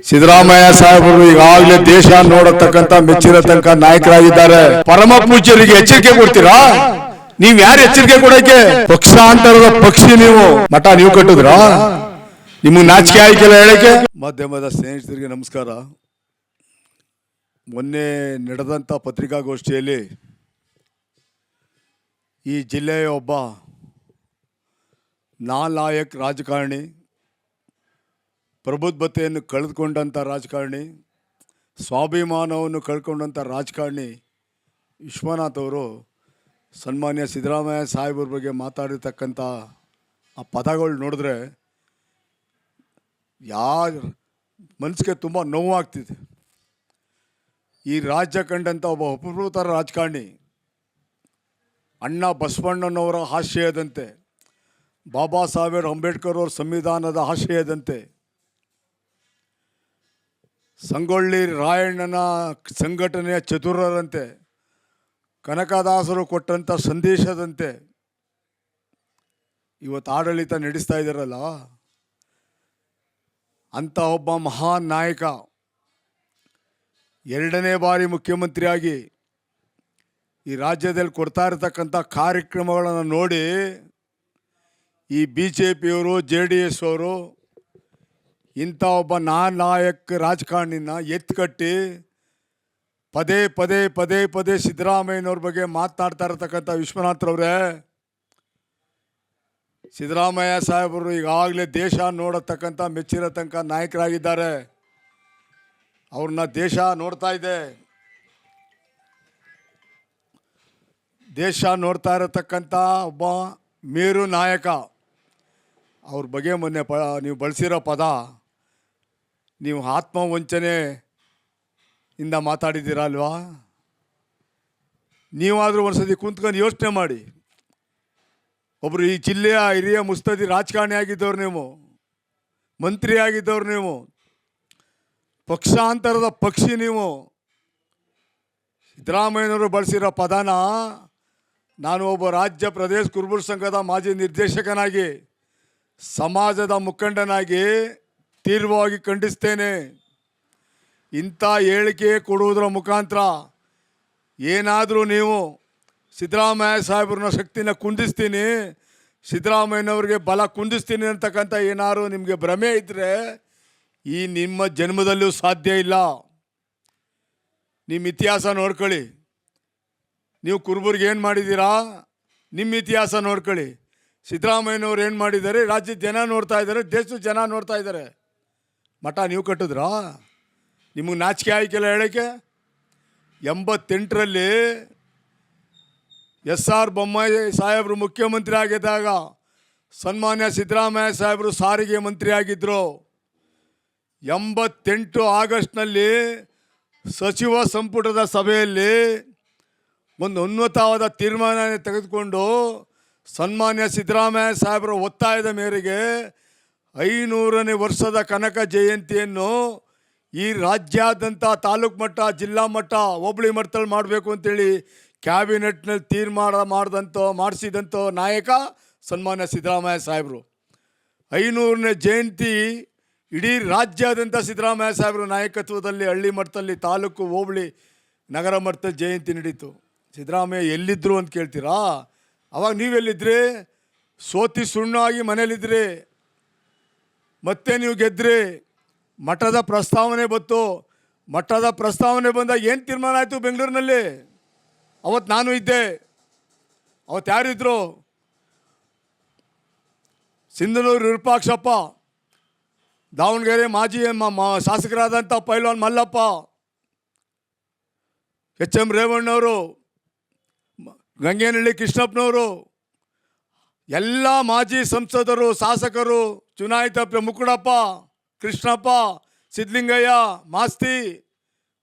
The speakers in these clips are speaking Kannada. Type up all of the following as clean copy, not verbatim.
ಸಿದ್ದರಾಮಯ್ಯ ಸಾಹೇಬರು ಈಗಾಗಲೇ ದೇಶ ನೋಡತಕ್ಕಂತ ಮೆಚ್ಚಿರತಕ್ಕ ನಾಯಕರಾಗಿದ್ದಾರೆ. ಪರಮ ಪೂಜ್ಯರಿಗೆ ಎಚ್ಚರಿಕೆ ಕೊಡ್ತೀರಾ? ನೀವ್ ಯಾರು ಎಚ್ಚರಿಕೆ ಕೊಡಕ್ಕೆ? ಪಕ್ಷಾಂತರದ ಪಕ್ಷಿ ನೀವು. ಮಠ ನೀವು ಕಟ್ಟಿದ್ರ? ನಿಮ್ಗೆ ನಾಚಿಕೆ ಆಯ್ಕೆಲ್ಲ ಹೇಳಕ್ಕೆ? ಮಾಧ್ಯಮದ ಸ್ನೇಹಿತರಿಗೆ ನಮಸ್ಕಾರ. ಮೊನ್ನೆ ನಡೆದಂತ ಪತ್ರಿಕಾಗೋಷ್ಠಿಯಲ್ಲಿ ಈ ಜಿಲ್ಲೆಯ ಒಬ್ಬ ನಾಲಾಯಕ್ ರಾಜಕಾರಣಿ, ಪ್ರಬುದ್ಧತೆಯನ್ನು ಕಳೆದುಕೊಂಡಂಥ ರಾಜಕಾರಣಿ, ಸ್ವಾಭಿಮಾನವನ್ನು ಕಳ್ಕೊಂಡಂಥ ರಾಜಕಾರಣಿ ವಿಶ್ವನಾಥ್ ಅವರು ಸನ್ಮಾನ್ಯ ಸಿದ್ದರಾಮಯ್ಯ ಸಾಹೇಬ್ರ ಬಗ್ಗೆ ಮಾತಾಡಿರ್ತಕ್ಕಂಥ ಆ ಪದಗಳು ನೋಡಿದ್ರೆ ಯಾರ ಮನಸ್ಸಿಗೆ ತುಂಬ ನೋವಾಗ್ತಿದೆ. ಈ ರಾಜ್ಯ ಕಂಡಂಥ ಒಬ್ಬ ಅಪರೂಪದ ರಾಜಕಾರಣಿ, ಅಣ್ಣ ಬಸವಣ್ಣನವರ ಆಶಯದಂತೆ, ಬಾಬಾ ಸಾಹೇಬ್ ಅಂಬೇಡ್ಕರ್ ಅವರ ಸಂವಿಧಾನದ ಆಶಯದಂತೆ, ಸಂಗೊಳ್ಳಿ ರಾಯಣ್ಣನ ಸಂಘಟನೆಯ ಚತುರರಂತೆ, ಕನಕದಾಸರು ಕೊಟ್ಟಂಥ ಸಂದೇಶದಂತೆ ಇವತ್ತು ಆಡಳಿತ ನಡೆಸ್ತಾ ಇದ್ದಾರಲ್ಲ, ಅಂಥ ಒಬ್ಬ ಮಹಾನ್ ನಾಯಕ ಎರಡನೇ ಬಾರಿ ಮುಖ್ಯಮಂತ್ರಿಯಾಗಿ ಈ ರಾಜ್ಯದಲ್ಲಿ ಕೊಡ್ತಾ ಇರತಕ್ಕಂಥ ಕಾರ್ಯಕ್ರಮಗಳನ್ನು ನೋಡಿ ಈ BJPಯವರು, JDS ಅವರು ಇಂಥ ಒಬ್ಬ ನಾಯಕ ರಾಜಕಾರಣಿನ ಎತ್ಕಟ್ಟಿ ಪದೇ ಪದೇ ಪದೇ ಪದೇ ಸಿದ್ದರಾಮಯ್ಯನವ್ರ ಬಗ್ಗೆ ಮಾತನಾಡ್ತಾ ಇರತಕ್ಕಂಥ ವಿಶ್ವನಾಥ್ರವ್ರೆ, ಸಿದ್ದರಾಮಯ್ಯ ಸಾಹೇಬರು ಈಗಾಗಲೇ ದೇಶ ನೋಡತಕ್ಕಂಥ ಮೆಚ್ಚಿರತಕ್ಕ ನಾಯಕರಾಗಿದ್ದಾರೆ. ಅವ್ರನ್ನ ದೇಶ ನೋಡ್ತಾ ಇದೆ. ದೇಶ ನೋಡ್ತಾ ಇರತಕ್ಕಂಥ ಒಬ್ಬ ಮೇರು ನಾಯಕ. ಅವ್ರ ಬಗ್ಗೆ ಮೊನ್ನೆ ನೀವು ಬಳಸಿರೋ ಪದ, ನೀವು ಆತ್ಮವಂಚನೆಯಿಂದ ಮಾತಾಡಿದ್ದೀರ ಅಲ್ವಾ? ನೀವಾದರೂ ಒಂದ್ಸತಿ ಕುಂತ್ಕೊಂಡು ಯೋಚನೆ ಮಾಡಿ. ಒಬ್ಬರು ಈ ಜಿಲ್ಲೆಯ ಹಿರಿಯ ಮುತ್ಸದ್ದಿ ರಾಜಕಾರಣಿ ಆಗಿದ್ದವ್ರು ನೀವು, ಮಂತ್ರಿ ಆಗಿದ್ದವ್ರು ನೀವು, ಪಕ್ಷಾಂತರದ ಪಕ್ಷಿ ನೀವು. ಸಿದ್ದರಾಮಯ್ಯನವರು ಬಳಸಿರೋ ಪದನ ನಾನು ಒಬ್ಬ ರಾಜ್ಯ ಪ್ರದೇಶ ಕುರುಬರ ಸಂಘದ ಮಾಜಿ ನಿರ್ದೇಶಕನಾಗಿ, ಸಮಾಜದ ಮುಖಂಡನಾಗಿ ತೀವ್ರವಾಗಿ ಖಂಡಿಸ್ತೇನೆ. ಇಂಥ ಹೇಳಿಕೆ ಕೊಡುವುದರ ಮುಖಾಂತರ ಏನಾದರೂ ನೀವು ಸಿದ್ದರಾಮಯ್ಯ ಸಾಹೇಬ್ರನ್ನ ಶಕ್ತಿನ ಕುಂದಿಸ್ತೀನಿ, ಸಿದ್ದರಾಮಯ್ಯನವ್ರಿಗೆ ಬಲ ಕುಂದಿಸ್ತೀನಿ ಅಂತಕ್ಕಂಥ ಏನಾದ್ರು ನಿಮಗೆ ಭ್ರಮೆ ಇದ್ದರೆ ಈ ನಿಮ್ಮ ಜನ್ಮದಲ್ಲೂ ಸಾಧ್ಯ ಇಲ್ಲ. ನಿಮ್ಮ ಇತಿಹಾಸ ನೋಡ್ಕೊಳ್ಳಿ. ನೀವು ಕುರುಬರಿಗೆ ಏನು ಮಾಡಿದ್ದೀರಾ? ನಿಮ್ಮ ಇತಿಹಾಸ ನೋಡ್ಕೊಳ್ಳಿ. ಸಿದ್ದರಾಮಯ್ಯನವ್ರು ಏನು ಮಾಡಿದ್ದಾರೆ? ರಾಜ್ಯದ ಜನ ನೋಡ್ತಾ ಇದ್ದಾರೆ, ದೇಶದ ಜನ ನೋಡ್ತಾ ಇದ್ದಾರೆ. ಮಠ ನೀವು ಕಟ್ಟಿದ್ರಾ? ನಿಮಗೆ ನಾಚಿಕೆ ಆಯ್ಕೆಲ್ಲ ಹೇಳೋಕ್ಕೆ? 88ರಲ್ಲಿ SR ಬೊಮ್ಮಾಯಿ ಸಾಹೇಬರು ಮುಖ್ಯಮಂತ್ರಿ ಆಗಿದ್ದಾಗ ಸನ್ಮಾನ್ಯ ಸಿದ್ದರಾಮಯ್ಯ ಸಾಹೇಬರು ಸಾರಿಗೆ ಮಂತ್ರಿ ಆಗಿದ್ದರು. 88 ಆಗಸ್ಟ್ನಲ್ಲಿ ಸಚಿವ ಸಂಪುಟದ ಸಭೆಯಲ್ಲಿ ಒಂದು ಉನ್ನತವಾದ ತೀರ್ಮಾನ ತೆಗೆದುಕೊಂಡು ಸನ್ಮಾನ್ಯ ಸಿದ್ದರಾಮಯ್ಯ ಸಾಹೇಬರ ಒತ್ತಾಯದ ಮೇರೆಗೆ 500ನೇ ವರ್ಷದ ಕನಕ ಜಯಂತಿಯನ್ನು ಈ ರಾಜ್ಯಾದ್ಯಂತ ತಾಲೂಕು ಮಟ್ಟ, ಜಿಲ್ಲಾ ಮಟ್ಟ, ಹೋಬಳಿ ಮಟ್ಟದಲ್ಲಿ ಮಾಡಬೇಕು ಅಂತೇಳಿ ಕ್ಯಾಬಿನೆಟ್ನಲ್ಲಿ ತೀರ್ಮಾನ ಮಾಡಿಸಿದಂಥ ನಾಯಕ ಸನ್ಮಾನ್ಯ ಸಿದ್ದರಾಮಯ್ಯ ಸಾಹೇಬರು. 500ನೇ ಜಯಂತಿ ಇಡೀ ರಾಜ್ಯಾದ್ಯಂತ ಸಿದ್ದರಾಮಯ್ಯ ಸಾಹೇಬರ ನಾಯಕತ್ವದಲ್ಲಿ ಹಳ್ಳಿ ಮಟ್ಟದಲ್ಲಿ, ತಾಲೂಕು, ಹೋಬಳಿ, ನಗರ ಮಟ್ಟದಲ್ಲಿ ಜಯಂತಿ ನಡೀತು. ಸಿದ್ದರಾಮಯ್ಯ ಎಲ್ಲಿದ್ದರು ಅಂತ ಕೇಳ್ತೀರಾ? ಅವಾಗ ನೀವೆಲ್ಲಿದ್ರಿ? ಸೋತಿ ಸುಣ್ಣಾಗಿ ಮನೇಲಿದ್ರಿ. ಮತ್ತೆ ನೀವು ಗೆದ್ರಿ. ಮಠದ ಪ್ರಸ್ತಾವನೆ ಬಂತು. ಮಠದ ಪ್ರಸ್ತಾವನೆ ಬಂದಾಗ ಏನು ತೀರ್ಮಾನ ಆಯಿತು ಬೆಂಗಳೂರಿನಲ್ಲಿ? ಅವತ್ತು ನಾನು ಇದ್ದೆ. ಅವತ್ತು ಯಾರಿದ್ರು? ಸಿಂಧನೂರು ವಿರೂಪಾಕ್ಷಪ್ಪ, ದಾವಣಗೆರೆ ಮಾಜಿ ಶಾಸಕರಾದಂಥ ಪೈಲ್ವಾನ್ ಮಲ್ಲಪ್ಪ, HM ರೇವಣ್ಣವರು, ಗಂಗೇನಹಳ್ಳಿ ಕೃಷ್ಣಪ್ಪನವರು, ಎಲ್ಲ ಮಾಜಿ ಸಂಸದರು, ಶಾಸಕರು, ಚುನಾಯಿತ ಮುಕುಡಪ್ಪ, ಕೃಷ್ಣಪ್ಪ, ಸಿದ್ಧಲಿಂಗಯ್ಯ, ಮಾಸ್ತಿ,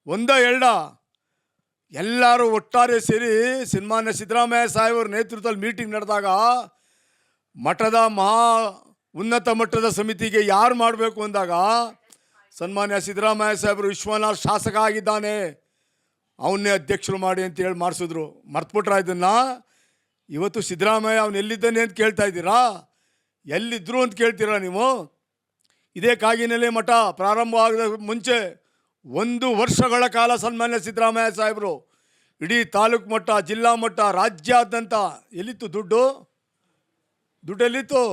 ಒಂದ ಎರಡ ಎಲ್ಲರೂ ಒಟ್ಟಾರೆ ಸೇರಿ ಸನ್ಮಾನ್ಯ ಸಿದ್ದರಾಮಯ್ಯ ಸಾಹೇಬರ ನೇತೃತ್ವದಲ್ಲಿ ಮೀಟಿಂಗ್ ನಡೆದಾಗ ಮಠದ ಉನ್ನತ ಮಟ್ಟದ ಸಮಿತಿಗೆ ಯಾರು ಮಾಡಬೇಕು ಅಂದಾಗ ಸನ್ಮಾನ್ಯ ಸಿದ್ದರಾಮಯ್ಯ ಸಾಹೇಬರು ವಿಶ್ವನಾಥ್ ಶಾಸಕ ಆಗಿದ್ದಾನೆ, ಅವನ್ನೇ ಅಧ್ಯಕ್ಷರು ಮಾಡಿ ಅಂತೇಳಿ ಮಾಡಿಸಿದ್ರು. ಮರ್ತ್ಬಿಟ್ರ ಇದನ್ನು? ಇವತ್ತು ಸಿದ್ದರಾಮಯ್ಯ ಅವನು ಎಲ್ಲಿದ್ದಾನೆ ಅಂತ ಕೇಳ್ತಾ ಇದ್ದೀರಾ? ಎಲ್ಲಿದ್ದರು ಅಂತ ಕೇಳ್ತೀರಾ ನೀವು? ಇದೇ ಕಾಗಿನೆಲೆ ಮಠ ಪ್ರಾರಂಭವಾಗದ ಮುಂಚೆ 1 ವರ್ಷಗಳ ಕಾಲ ಸನ್ಮಾನ್ಯ ಸಿದ್ದರಾಮಯ್ಯ ಸಾಹೇಬರು ಇಡೀ ತಾಲೂಕು ಮಟ್ಟ, ಜಿಲ್ಲಾ ಮಟ್ಟ, ರಾಜ್ಯಾದ್ಯಂತ ಎಲ್ಲಿತ್ತು ದುಡ್ಡೆಲ್ಲಿತ್ತು?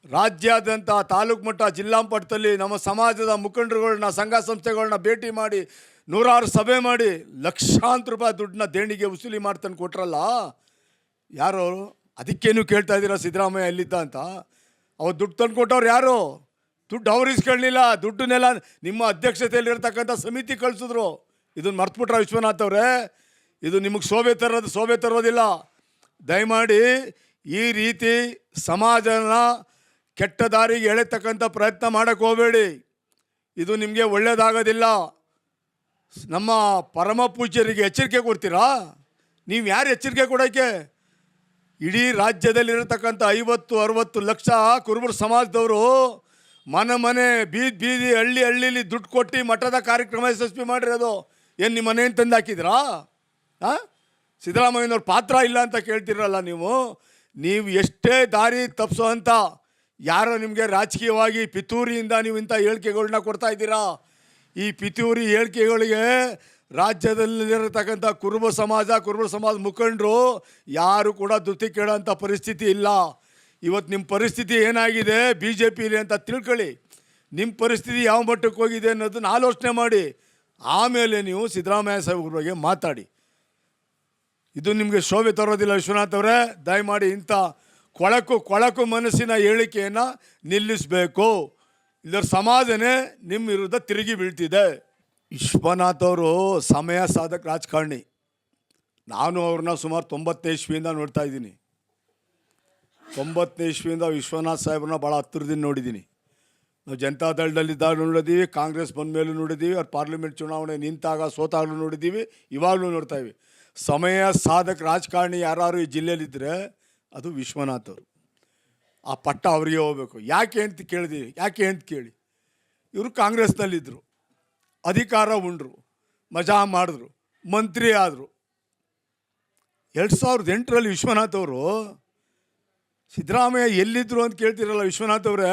ರಾಜ್ಯಾದ್ಯಂತ ತಾಲೂಕು ಮಟ್ಟ, ಜಿಲ್ಲಾ ಮಟ್ಟದಲ್ಲಿ ನಮ್ಮ ಸಮಾಜದ ಮುಖಂಡರುಗಳನ್ನ, ಸಂಘ ಸಂಸ್ಥೆಗಳನ್ನ ಭೇಟಿ ಮಾಡಿ 100 ಸಭೆ ಮಾಡಿ ಲಕ್ಷಾಂತರ ರೂಪಾಯಿ ದುಡ್ಡನ್ನ ದೇಣಿಗೆ ವಸೂಲಿ ಮಾಡ್ತಾನೆ ಕೊಟ್ರಲ್ಲ, ಯಾರು? ಅದಕ್ಕೇನು ಕೇಳ್ತಾ ಇದ್ದೀರಾ ಸಿದ್ದರಾಮಯ್ಯ ಎಲ್ಲಿದ್ದ ಅಂತ? ಅವ್ರು ದುಡ್ಡು ತಂದು ಕೊಟ್ಟವ್ರು ಯಾರು? ದುಡ್ಡು ಅವ್ರು ಇಸ್ಕೊಳ್ಳಿಲ್ಲ, ದುಡ್ಡನ್ನೆಲ್ಲ ನಿಮ್ಮ ಅಧ್ಯಕ್ಷತೆಯಲ್ಲಿರ್ತಕ್ಕಂಥ ಸಮಿತಿ ಕಳಿಸಿದ್ರು. ಇದನ್ನು ಮರ್ತ್ಬಿಟ್ರ ವಿಶ್ವನಾಥ್ ಅವರೇ? ಇದು ನಿಮಗೆ ಶೋಭೆ ತರೋದಿಲ್ಲ. ದಯಮಾಡಿ ಈ ರೀತಿ ಸಮಾಜನ ಕೆಟ್ಟ ದಾರಿಗೆ ಎಳೆತಕ್ಕಂಥ ಪ್ರಯತ್ನ ಮಾಡೋಕ್ಕೆ ಹೋಗಬೇಡಿ. ಇದು ನಿಮಗೆ ಒಳ್ಳೆಯದಾಗೋದಿಲ್ಲ. ನಮ್ಮ ಪರಮ ಪೂಜ್ಯರಿಗೆ ಎಚ್ಚರಿಕೆ ಕೊಡ್ತೀರಾ? ನೀವು ಯಾರು ಎಚ್ಚರಿಕೆ ಕೊಡೋಕ್ಕೆ? ಇಡೀ ರಾಜ್ಯದಲ್ಲಿರತಕ್ಕಂಥ 50-60 ಲಕ್ಷ ಕುರುಬರ ಸಮಾಜದವರು ಮನೆ ಬೀದಿ ಹಳ್ಳಿಲಿ ದುಡ್ಡು ಕೊಟ್ಟು ಮಠದ ಕಾರ್ಯಕ್ರಮ ಯಶಸ್ವಿ ಮಾಡಿರೋದು. ಏನು ನಿಮ್ಮ ಮನೆಯನ್ನು ತಂದು ಹಾಕಿದ್ರಾ? ಸಿದ್ದರಾಮಯ್ಯನವ್ರ ಪಾತ್ರ ಇಲ್ಲ ಅಂತ ಕೇಳ್ತಿರಲ್ಲ ನೀವು ಎಷ್ಟೇ ದಾರಿ ತಪ್ಪಿಸೋಂಥ ಯಾರೋ ನಿಮಗೆ ರಾಜಕೀಯವಾಗಿ ಪಿತೂರಿಯಿಂದ ನೀವು ಇಂಥ ಹೇಳಿಕೆಗಳನ್ನ ಕೊಡ್ತಾ ಇದ್ದೀರಾ. ಈ ಪಿತೂರಿ ಹೇಳಿಕೆಗಳಿಗೆ ರಾಜ್ಯದಲ್ಲಿರತಕ್ಕಂಥ ಕುರುಬ ಸಮಾಜ ಮುಖಂಡರು ಯಾರು ಕೂಡ ದುತಿ ಕೇಳೋಂಥ ಪರಿಸ್ಥಿತಿ ಇಲ್ಲ. ಇವತ್ತು ನಿಮ್ಮ ಪರಿಸ್ಥಿತಿ ಏನಾಗಿದೆ BJPಲಿ ಅಂತ ತಿಳ್ಕೊಳ್ಳಿ. ನಿಮ್ಮ ಪರಿಸ್ಥಿತಿ ಯಾವ ಮಟ್ಟಕ್ಕೆ ಹೋಗಿದೆ ಅನ್ನೋದನ್ನ ಆಲೋಚನೆ ಮಾಡಿ ಆಮೇಲೆ ನೀವು ಸಿದ್ದರಾಮಯ್ಯ ಸಾಹೇಬ್ರ ಬಗ್ಗೆ ಮಾತಾಡಿ. ಇದು ನಿಮಗೆ ಶೋಭೆ ತರೋದಿಲ್ಲ ವಿಶ್ವನಾಥ್ ಅವರೇ. ದಯಮಾಡಿ ಇಂಥ ಕೊಳಕು ಮನಸ್ಸಿನ ಹೇಳಿಕೆಯನ್ನು ನಿಲ್ಲಿಸಬೇಕು. ಇದರ ಸಮಾಜನೇ ನಿಮ್ಮ ವಿರುದ್ಧ ತಿರುಗಿ ಬೀಳ್ತಿದೆ. ವಿಶ್ವನಾಥ್ ಅವರು ಸಮಯ ಸಾಧಕ ರಾಜಕಾರಣಿ. ನಾನು ಅವ್ರನ್ನ ಸುಮಾರು 90ನೇ ಇಸ್ವಿಯಿಂದ ನೋಡ್ತಾ ಇದ್ದೀನಿ. 90ನೇ ಇಸ್ವಿಯಿಂದ ವಿಶ್ವನಾಥ್ ಸಾಹೇಬ್ರನ್ನ ಭಾಳ ಹತ್ತಿರದಿಂದ ನೋಡಿದ್ದೀನಿ. ನಾವು ಜನತಾ ದಳದಲ್ಲಿದ್ದಾಗ ನೋಡಿದ್ದೀವಿ, ಕಾಂಗ್ರೆಸ್ ಬಂದ ಮೇಲೂ ನೋಡಿದ್ದೀವಿ, ಅವ್ರು ಪಾರ್ಲಿಮೆಂಟ್ ಚುನಾವಣೆ ನಿಂತಾಗ ಸೋತಾಗಲೂ ನೋಡಿದ್ದೀವಿ, ಇವಾಗಲೂ ನೋಡ್ತಾ ಇದ್ದೀವಿ. ಸಮಯ ಸಾಧಕ ರಾಜಕಾರಣಿ ಯಾರು ಈ ಜಿಲ್ಲೆಯಲ್ಲಿದ್ದರೆ ಅದು ವಿಶ್ವನಾಥ್ ಅವರು. ಆ ಪಟ್ಟ ಅವರಿಗೆ ಹೋಗಬೇಕು. ಯಾಕೆ ಅಂತ ಕೇಳಿ, ಇವರು ಕಾಂಗ್ರೆಸ್ನಲ್ಲಿದ್ದರು, ಅಧಿಕಾರ ಉಂಡ್ರು, ಮಜಾ ಮಾಡಿದ್ರು, ಮಂತ್ರಿ ಆದರು. 2008ರಲ್ಲಿ ವಿಶ್ವನಾಥ್ ಅವರು ಸಿದ್ದರಾಮಯ್ಯ ಎಲ್ಲಿದ್ದರು ಅಂತ ಕೇಳ್ತಿರಲ್ಲ ವಿಶ್ವನಾಥ್ ಅವರೇ.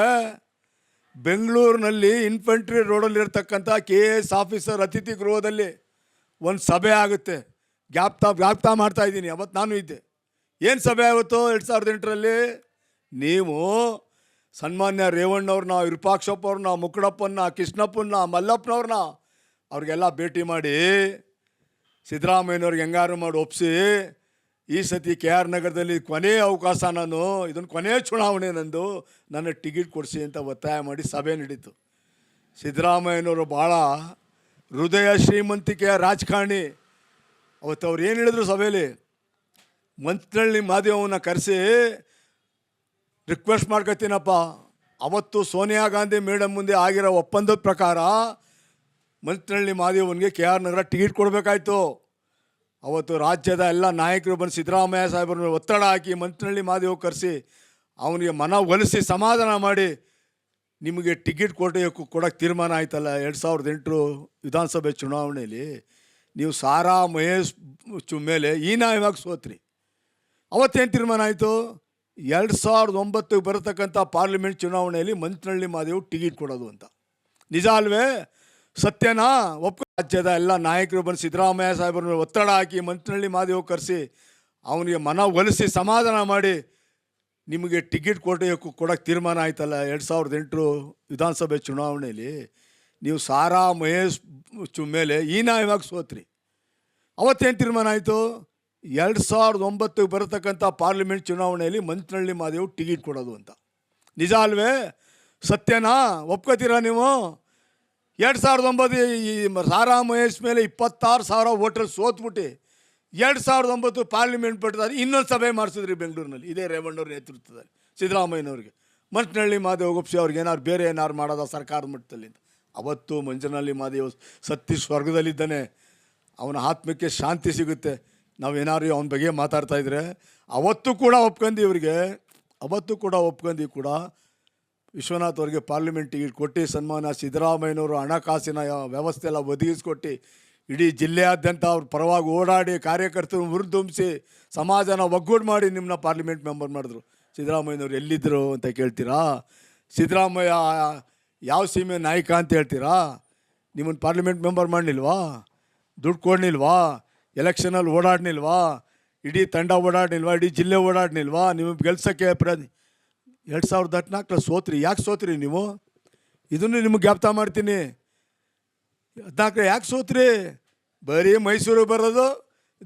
ಬೆಂಗಳೂರಿನಲ್ಲಿ ಇನ್ಫಂಟ್ರಿ ರೋಡಲ್ಲಿರ್ತಕ್ಕಂಥ KS ಆಫೀಸರ್ ಅತಿಥಿ ಗೃಹದಲ್ಲಿ ಒಂದು ಸಭೆ ಆಗುತ್ತೆ. ಜ್ಞಾಪಕ ಮಾಡ್ತಾ ಇದ್ದೀನಿ, ಅವತ್ತು ನಾನು ಇದ್ದೆ. ಏನು ಸಭೆ ಆಗುತ್ತೋ 2008ರಲ್ಲಿ? ನೀವು ಸನ್ಮಾನ್ಯ ರೇವಣ್ಣವ್ರನ್ನ, ವಿರೂಪಾಕ್ಷಪ್ಪವ್ರನ್ನ, ಮುಕ್ಕಡಪ್ಪನ್ನ, ಕೃಷ್ಣಪ್ಪನ್ನ, ಮಲ್ಲಪ್ಪನವ್ರನ್ನ ಅವ್ರಿಗೆಲ್ಲ ಭೇಟಿ ಮಾಡಿ ಸಿದ್ದರಾಮಯ್ಯನವ್ರಿಗೆ ಹೆಂಗಾರು ಮಾಡಿ ಒಪ್ಪಿಸಿ ಈ ಸತಿ KR ನಗರದಲ್ಲಿ ಕೊನೆಯ ಅವಕಾಶ, ಇದನ್ನು ಕೊನೆಯ ಚುನಾವಣೆ ನಂದು, ನನ್ನ ಟಿಕೆಟ್ ಕೊಡಿಸಿ ಅಂತ ಒತ್ತಾಯ ಮಾಡಿ ಸಭೆ ನಡೀತು. ಸಿದ್ದರಾಮಯ್ಯನವರು ಭಾಳ ಹೃದಯ ಶ್ರೀಮಂತಿಕೆಯ ರಾಜಕಾರಣಿ. ಅವತ್ತು ಅವ್ರು ಏನು ಹೇಳಿದ್ರು ಸಭೆಯಲ್ಲಿ, ಮಂತ್ನಳ್ಳಿ ಮಾದೇವನ್ನ ಕರೆಸಿ ರಿಕ್ವೆಸ್ಟ್ ಮಾಡ್ಕೊತೀನಪ್ಪ, ಅವತ್ತು ಸೋನಿಯಾ ಗಾಂಧಿ ಮೇಡಮ್ ಮುಂದೆ ಆಗಿರೋ ಒಪ್ಪಂದದ ಪ್ರಕಾರ ಮಂತ್ನಳ್ಳಿ ಮಾದೇವನಿಗೆ KR ನಗರ ಟಿಕೆಟ್ ಕೊಡಬೇಕಾಯ್ತು. ಅವತ್ತು ರಾಜ್ಯದ ಎಲ್ಲ ನಾಯಕರು ಬಂದು ಸಿದ್ದರಾಮಯ್ಯ ಸಾಹೇಬ್ರನ್ನ ಒತ್ತಡ ಹಾಕಿ ಮಂತ್ನಳ್ಳಿ ಮಾದೇವ್ ಕರೆಸಿ ಅವನಿಗೆ ಮನವೊಲಿಸಿ ಸಮಾಧಾನ ಮಾಡಿ ನಿಮಗೆ ಟಿಕೆಟ್ ಕೊಡೋಕ್ಕೆ ತೀರ್ಮಾನ ಆಯ್ತಲ್ಲ 2008 ವಿಧಾನಸಭೆ ಚುನಾವಣೆಯಲ್ಲಿ. ನೀವು ಸಾರಾ ಮಹೇಶ್ ಮೇಲೆ ಹೀನಾಯವಾಗಿ ಸೋತ್ರಿ. ಅವತ್ತೇನು ತೀರ್ಮಾನ ಆಯಿತು? 2009 ಬರತಕ್ಕಂಥ ಪಾರ್ಲಿಮೆಂಟ್ ಚುನಾವಣೆಯಲ್ಲಿ ಮಂತ್ನಳ್ಳಿ ಮಾದೇವ್ ಟಿಕೆಟ್ ಕೊಡೋದು ಅಂತ. ನಿಜ ಅಲ್ವೇ? ಸತ್ಯನಾ? ರಾಜ್ಯದ ಎಲ್ಲ ನಾಯಕರು ಬಂದು ಸಿದ್ದರಾಮಯ್ಯ ಸಾಹೇಬ್ರನ್ನ ಒತ್ತಡ ಹಾಕಿ ಮಂತ್ನಳ್ಳಿ ಮಾದೇವ್ ಕರೆಸಿ ಅವನಿಗೆ ಮನವೊಲಿಸಿ ಸಮಾಧಾನ ಮಾಡಿ ನಿಮಗೆ ಟಿಕೆಟ್ ಕೊಡೋಕ್ಕೆ ತೀರ್ಮಾನ ಆಯ್ತಲ್ಲ 2008 ವಿಧಾನಸಭೆ ಚುನಾವಣೆಯಲ್ಲಿ. ನೀವು ಸಾರಾ ಮಹೇಶ್ ಮೇಲೆ ಹೀನಾಯವಾಗಿ ಸೋತ್ರಿ. ಅವತ್ತೇನು ತೀರ್ಮಾನ ಆಯಿತು? 2009 ಬರತಕ್ಕಂಥ ಪಾರ್ಲಿಮೆಂಟ್ ಚುನಾವಣೆಯಲ್ಲಿ ಮಂತ್ನಳ್ಳಿ ಮಾದೇವ್ ಟಿಕೆಟ್ ಕೊಡೋದು ಅಂತ. ನಿಜ ಅಲ್ವೇ? ಸತ್ಯನಾ? ಒಪ್ಕೋತೀರಾ ನೀವು? 2009 ಈ ಸಾರಾ ಮಹೇಶ್ ಮೇಲೆ 26,000 ವೋಟರ್ ಸೋತ್ಬಿಟ್ಟು 2009 ಪಾರ್ಲಿಮೆಂಟ್ ಬಿಟ್ಟಿದ್ದಾರೆ. ಇನ್ನೊಂದು ಸಭೆ ಮಾಡಿಸಿದ್ರಿ ಬೆಂಗಳೂರಿನಲ್ಲಿ, ಇದೇ ರೇವಣ್ಣವ್ರ ನೇತೃತ್ವದಲ್ಲಿ ಸಿದ್ದರಾಮಯ್ಯನವ್ರಿಗೆ. ಮಂತ್ನಳ್ಳಿ ಮಾದೇವ್ ಒಪ್ಪಿಸಿ ಅವ್ರಿಗೆ ಬೇರೆ ಏನಾರು ಮಾಡೋದ ಸರ್ಕಾರದ ಮಟ್ಟದಲ್ಲಿ ಅಂತ. ಅವತ್ತು ಮಂಜನಹಳ್ಳಿ ಮಾದೇವ್ ಸತ್ತಿ ಸ್ವರ್ಗದಲ್ಲಿದ್ದಾನೆ, ಅವನ ಆತ್ಮಕ್ಕೆ ಶಾಂತಿ ಸಿಗುತ್ತೆ. ನಾವೇನಾರು ಅವನ ಬಗ್ಗೆ ಮಾತಾಡ್ತಾ ಇದ್ರೆ ಅವತ್ತು ಕೂಡ ಒಪ್ಕೊಂಡು ಕೂಡ ವಿಶ್ವನಾಥ್ ಅವರಿಗೆ ಪಾರ್ಲಿಮೆಂಟ್ ಟಿಕೆಟ್ ಕೊಟ್ಟು ಸನ್ಮಾನ ಸಿದ್ದರಾಮಯ್ಯನವರು ಹಣಕಾಸಿನ ವ್ಯವಸ್ಥೆ ಎಲ್ಲ ಒದಗಿಸ್ಕೊಟ್ಟು ಇಡೀ ಜಿಲ್ಲೆಯಾದ್ಯಂತ ಅವ್ರ ಪರವಾಗಿ ಓಡಾಡಿ ಕಾರ್ಯಕರ್ತರು ಹುರಿದುಂಬಿಸಿ ಸಮಾಜನ ಒಗ್ಗೂಡು ಮಾಡಿ ನಿಮ್ಮನ್ನ ಪಾರ್ಲಿಮೆಂಟ್ ಮೆಂಬರ್ ಮಾಡಿದ್ರು. ಸಿದ್ದರಾಮಯ್ಯನವ್ರು ಎಲ್ಲಿದ್ದರು ಅಂತ ಕೇಳ್ತೀರಾ? ಸಿದ್ದರಾಮಯ್ಯ ಯಾವ ಸೀಮೆ ನಾಯಕ ಅಂತ ಹೇಳ್ತೀರಾ? ನಿಮ್ಮನ್ನು ಪಾರ್ಲಿಮೆಂಟ್ ಮೆಂಬರ್ ಮಾಡಲಿಲ್ವಾ? ದುಡ್ಡು ಕೊಡಲಿಲ್ವಾ? ಎಲೆಕ್ಷನಲ್ಲಿ ಓಡಾಡಲಿಲ್ವಾ? ಇಡೀ ತಂಡ ಓಡಾಡಲಿಲ್ವಾ? ಇಡೀ ಜಿಲ್ಲೆ ಓಡಾಡಲಿಲ್ವಾ? ನೀವು ಗೆಲ್ಸೋಕ್ಕೆ 2014 ಸೋತ್ರಿ. ಯಾಕೆ ಸೋತ್ರಿ ನೀವು? ಇದನ್ನು ನಿಮಗೆ ಜ್ಞಾಪಕ ಮಾಡ್ತೀನಿ. 14 ಯಾಕೆ ಸೋತ್ರಿ? ಬರೀ ಮೈಸೂರಿಗೆ ಬರೋದು,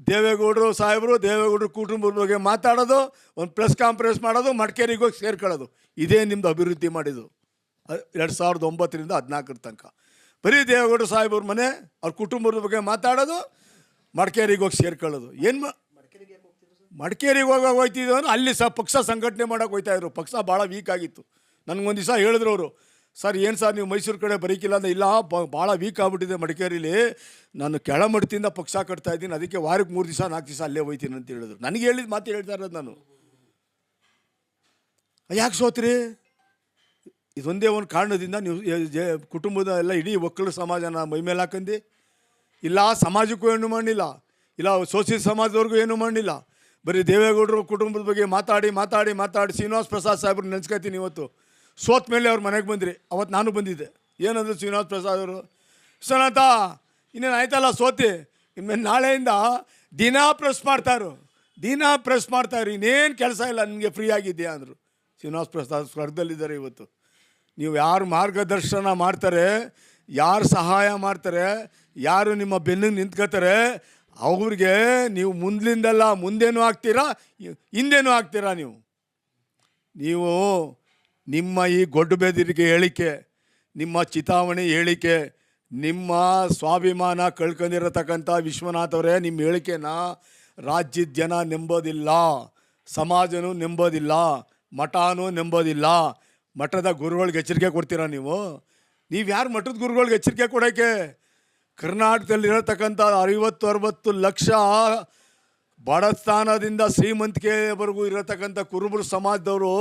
ದೇವೇಗೌಡರು ಸಾಹೇಬರು, ದೇವೇಗೌಡರು ಕುಟುಂಬದ ಬಗ್ಗೆ ಮಾತಾಡೋದು, ಒಂದು ಪ್ರೆಸ್ ಕಾನ್ಫರೆನ್ಸ್ ಮಾಡೋದು, ಮಡಿಕೇರಿಗೆ ಹೋಗಿ ಸೇರ್ಕೊಳ್ಳೋದು. ಇದೇ ನಿಮ್ಮದು ಅಭಿವೃದ್ಧಿ ಮಾಡಿದ್ದು 2009ರಿಂದ 14 ತನಕ. ಬರೀ ದೇವೇಗೌಡರು ಸಾಹೇಬ್ರ ಮನೆ, ಅವ್ರ ಕುಟುಂಬದ ಬಗ್ಗೆ ಮಾತಾಡೋದು, ಮಡಿಕೇರಿಗೆ ಹೋಗಿ ಸೇರ್ಕೊಳ್ಳೋದು. ಏನು ಮಡಿಕೇರಿಗೆ ಹೋಗ್ತಿದ್ವು ಅಂದ್ರೆ ಅಲ್ಲಿ ಪಕ್ಷ ಸಂಘಟನೆ ಮಾಡೋಕೆ ಹೋಗ್ತಾಯಿದ್ರು. ಪಕ್ಷ ಭಾಳ ವೀಕ್ ಆಗಿತ್ತು. ನನಗೊಂದು ದಿವಸ ಹೇಳಿದ್ರು ಅವರು, ಸರ್ ಏನು ಸರ್ ನೀವು ಮೈಸೂರು ಕಡೆ ಬರೀಕಿಲ್ಲ ಅಂದರೆ, ಇಲ್ಲ ಭಾಳ ವೀಕ್ ಆಗಿಬಿಟ್ಟಿದೆ ಮಡಿಕೇರಿಲಿ, ನಾನು ಕೆಳಮಟ್ಟದಿಂದ ಪಕ್ಷ ಕಟ್ತಾ ಇದ್ದೀನಿ, ಅದಕ್ಕೆ ವಾರಕ್ಕೆ 3 ದಿವಸ 4 ದಿವಸ ಅಲ್ಲೇ ಹೋಗ್ತೀನಿ ಅಂತ ಹೇಳಿದ್ರು. ನನಗೆ ಹೇಳಿದ ಮಾತು ಹೇಳ್ತಾ ಇರೋದು ನಾನು. ಯಾಕೆ ಸೋತ್ರಿ? ಇದೊಂದೇ ಒಂದು ಕಾರಣದಿಂದ ನೀವು ಕುಟುಂಬದ ಎಲ್ಲ ಇಡೀ ಒಕ್ಕಲು ಸಮಾಜನ ಮೈಮೇಲೆ ಹಾಕಂದು, ಇಲ್ಲ ಸಮಾಜಕ್ಕೂ ಏನು ಮಾಡಲಿಲ್ಲ, ಇಲ್ಲ ಸೋಷಿಯಲ್ ಸಮಾಜದವ್ರಿಗೂ ಏನು ಮಾಡಲಿಲ್ಲ. ಬರೀ ದೇವೇಗೌಡರು ಕುಟುಂಬದ ಬಗ್ಗೆ ಮಾತಾಡಿ ಶ್ರೀನಿವಾಸ್ ಪ್ರಸಾದ್ ಸಾಹೇಬ್ರು ನೆನೆಸ್ಕೊತೀನಿ. ಇವತ್ತು ಸೋತ ಮೇಲೆ ಅವ್ರ ಮನೆಗೆ ಬಂದ್ರಿ. ಅವತ್ತು ನಾನು ಬಂದಿದ್ದೆ. ಏನಂದ್ರು ಶ್ರೀನಿವಾಸ್ ಪ್ರಸಾದ್ ಅವರು, ವಿಶ್ವನಾಥ ಇನ್ನೇನು ಆಯ್ತಲ್ಲ ಸೋತಿ, ಇನ್ಮೇಲೆ ನಾಳೆಯಿಂದ ದಿನಾ ಪ್ರೆಸ್ ಮಾಡ್ತಾಯಿರು, ಇನ್ನೇನು ಕೆಲಸ ಇಲ್ಲ ನನಗೆ, ಫ್ರೀ ಆಗಿದೆಯಾ ಅಂದರು. ಶ್ರೀನಿವಾಸ್ ಪ್ರಸಾದ್ ಸ್ವರ್ಗದಲ್ಲಿದ್ದಾರೆ ಇವತ್ತು. ನೀವು ಯಾರು ಮಾರ್ಗದರ್ಶನ ಮಾಡ್ತಾರೆ, ಯಾರು ಸಹಾಯ ಮಾಡ್ತಾರೆ, ಯಾರು ನಿಮ್ಮ ಬೆನ್ನಿಗೆ ನಿಂತ್ಕೋತಾರೆ, ಅವ್ರಿಗೆ ನೀವು ಮುಂದಿಂದಲ್ಲ ಮುಂದೇನೂ ಆಗ್ತೀರಾ, ಹಿಂದೇನೂ ಆಗ್ತೀರಾ. ನೀವು ನಿಮ್ಮ ಈ ಗೊಡ್ಡು ಬೆದರಿಕೆ ಹೇಳಿಕೆ, ನಿಮ್ಮ ಚಿತಾವಣೆ ಹೇಳಿಕೆ, ನಿಮ್ಮ ಸ್ವಾಭಿಮಾನ ಕಳ್ಕೊಂಡಿರತಕ್ಕಂಥ ವಿಶ್ವನಾಥ್ ಅವರೇ, ನಿಮ್ಮ ಹೇಳಿಕೆನ ರಾಜ್ಯದ ಜನ ನೆಂಬೋದಿಲ್ಲ, ಸಮಾಜನೂ ನೆಂಬೋದಿಲ್ಲ, ಮಠನೂ ನೆಂಬೋದಿಲ್ಲ. ಮಠದ ಗುರುಗಳಿಗೆ ಎಚ್ಚರಿಕೆ ಕೊಡ್ತೀರಾ ನೀವು? ಯಾರು ಮಠದ ಗುರುಗಳಿಗೆ ಎಚ್ಚರಿಕೆ ಕೊಡೋಕ್ಕೆ? ಕರ್ನಾಟಕದಲ್ಲಿರತಕ್ಕಂಥ 50-60 ಲಕ್ಷ ಬಡಸ್ಥಾನದಿಂದ ಶ್ರೀಮಂತಿಕೆವರೆಗೂ ಇರತಕ್ಕಂಥ ಕುರುಬರು ಸಮಾಜದವರು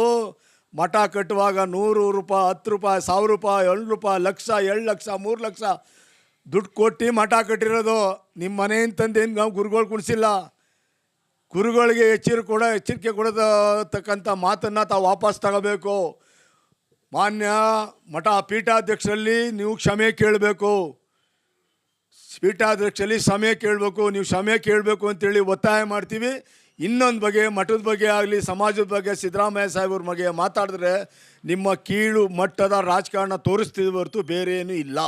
ಮಠ ಕಟ್ಟುವಾಗ 100 ರೂಪಾಯಿ, 10 ರೂಪಾಯಿ, 1000 ರೂಪಾಯಿ, 1 ರೂಪಾಯಿ, ಲಕ್ಷ, 2 ಲಕ್ಷ, 3 ಲಕ್ಷ ದುಡ್ಡು ಕೊಟ್ಟು ಮಠ ಕಟ್ಟಿರೋದು. ನಿಮ್ಮ ಮನೆಯಿಂತಂದೇನು ನಾವು ಗುರುಗಳು ಕುಣಿಸಿಲ್ಲ. ಗುರುಗಳಿಗೆ ಎಚ್ಚರಿಕೆ ಕೊಡತಕ್ಕಂಥ ಮಾತನ್ನು ತಾವು ವಾಪಸ್ ತಗೋಬೇಕು. ಮಾನ್ಯ ಮಠ ಪೀಠಾಧ್ಯಕ್ಷರಲ್ಲಿ ನೀವು ಕ್ಷಮೆ ಕೇಳಬೇಕು. ಪೀಠಾಧ್ಯಕ್ಷರಲ್ಲಿ ಕ್ಷಮೆ ಕೇಳಬೇಕು. ನೀವು ಕ್ಷಮೆ ಕೇಳಬೇಕು ಅಂತೇಳಿ ಒತ್ತಾಯ ಮಾಡ್ತೀವಿ. ಇನ್ನೊಂದು ಬಗ್ಗೆ, ಮಠದ ಬಗ್ಗೆ ಆಗಲಿ, ಸಮಾಜದ ಬಗ್ಗೆ ಸಿದ್ದರಾಮಯ್ಯ ಸಾಹೇಬ್ರ ಬಗ್ಗೆ ಮಾತಾಡಿದ್ರೆ ನಿಮ್ಮ ಕೀಳು ಮಟ್ಟದ ರಾಜಕಾರಣ ತೋರಿಸ್ತೀವಿ ಹೊರತು ಬೇರೆ ಏನೂ ಇಲ್ಲ.